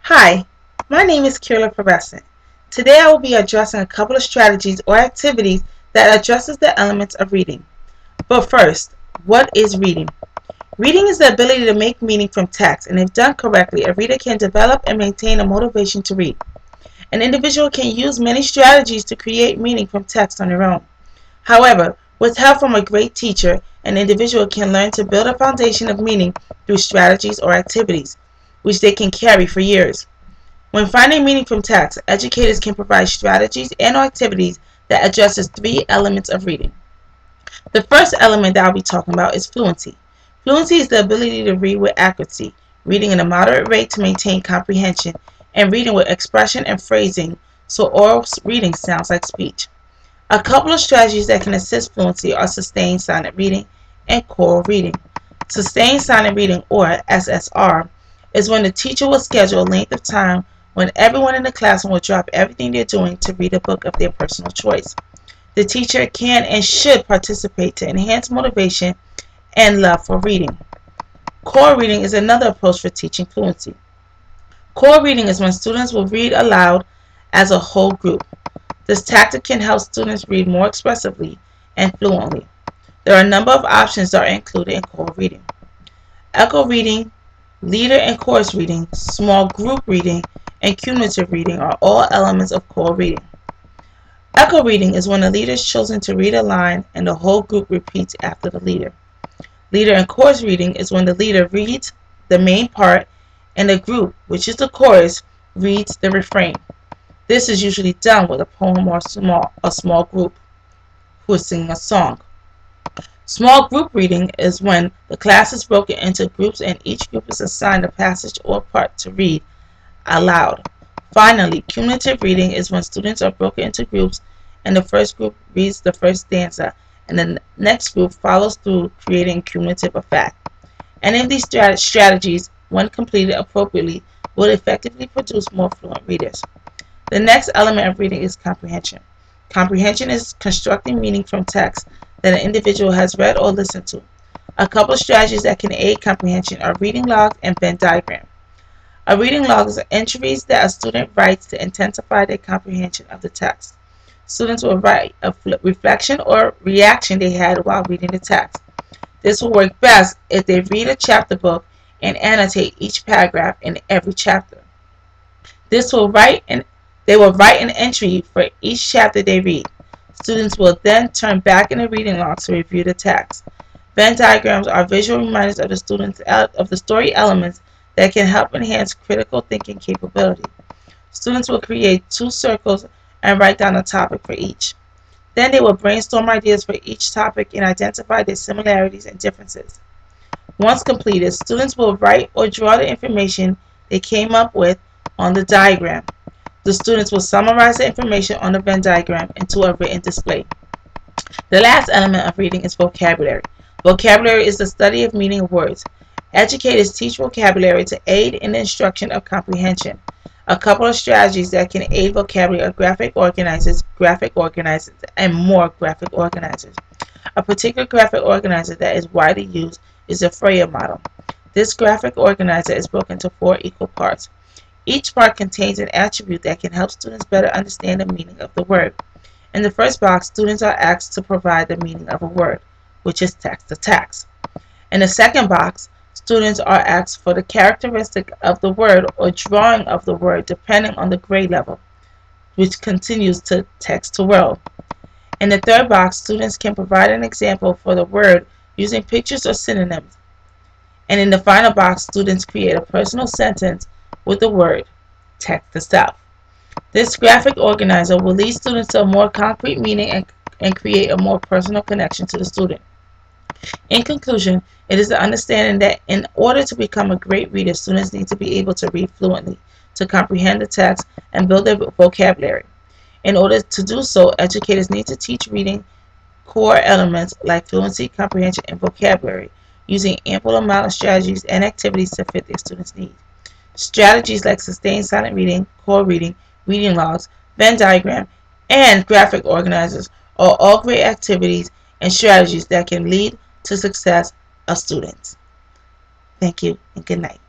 Hi, my name is Kirla Progressant. Today I will be addressing a couple of strategies or activities that addresses the elements of reading. But first, what is reading? Reading is the ability to make meaning from text, and if done correctly, a reader can develop and maintain a motivation to read. An individual can use many strategies to create meaning from text on their own. However, with help from a great teacher, an individual can learn to build a foundation of meaning through strategies or activities, which they can carry for years. When finding meaning from text, educators can provide strategies and activities that addresses three elements of reading. The first element that I'll be talking about is fluency. Fluency is the ability to read with accuracy, reading at a moderate rate to maintain comprehension, and reading with expression and phrasing so oral reading sounds like speech. A couple of strategies that can assist fluency are sustained silent reading and choral reading. Sustained silent reading, or SSR, is when the teacher will schedule a length of time when everyone in the classroom will drop everything they're doing to read a book of their personal choice. The teacher can and should participate to enhance motivation and love for reading. Choral reading is another approach for teaching fluency. Choral reading is when students will read aloud as a whole group. This tactic can help students read more expressively and fluently. There are a number of options that are included in choral reading. Echo reading, leader and chorus reading, small group reading, and cumulative reading are all elements of choral reading. Echo reading is when the leader is chosen to read a line and the whole group repeats after the leader. Leader and chorus reading is when the leader reads the main part and the group, which is the chorus, reads the refrain. This is usually done with a poem or a small group who is singing a song. Small group reading is when the class is broken into groups and each group is assigned a passage or part to read aloud. Finally, cumulative reading is when students are broken into groups and the first group reads the first stanza and the next group follows through, creating cumulative effect. Any of these strategies, when completed appropriately, will effectively produce more fluent readers. The next element of reading is comprehension. Comprehension is constructing meaning from text that an individual has read or listened to. A couple of strategies that can aid comprehension are reading logs and Venn diagram. A reading log is entries that a student writes to intensify their comprehension of the text. Students will write a reflection or reaction they had while reading the text. This will work best if they read a chapter book and annotate each paragraph in every chapter. They will write an entry for each chapter they read. Students will then turn back in the reading log to review the text. Venn diagrams are visual reminders of the story elements that can help enhance critical thinking capability. Students will create 2 circles and write down a topic for each. Then they will brainstorm ideas for each topic and identify their similarities and differences. Once completed, students will write or draw the information they came up with on the diagram. The students will summarize the information on the Venn diagram into a written display. The last element of reading is vocabulary. Vocabulary is the study of meaning of words. Educators teach vocabulary to aid in the instruction of comprehension. A couple of strategies that can aid vocabulary are graphic organizers, and more graphic organizers. A particular graphic organizer that is widely used is the Freya model. This graphic organizer is broken into 4 equal parts. Each part contains an attribute that can help students better understand the meaning of the word. In the first box, students are asked to provide the meaning of a word, which is text to text. In the second box, students are asked for the characteristic of the word or drawing of the word depending on the grade level, which continues to text to world. In the third box, students can provide an example for the word using pictures or synonyms. And in the final box, students create a personal sentence with the word text itself. This graphic organizer will lead students to a more concrete meaning and create a more personal connection to the student. In conclusion, it is the understanding that in order to become a great reader, students need to be able to read fluently, to comprehend the text, and build their vocabulary. In order to do so, educators need to teach reading core elements like fluency, comprehension, and vocabulary, using ample amount of strategies and activities to fit their students' needs. Strategies like sustained silent reading, core reading, reading logs, Venn diagram, and graphic organizers are all great activities and strategies that can lead to success of students. Thank you and good night.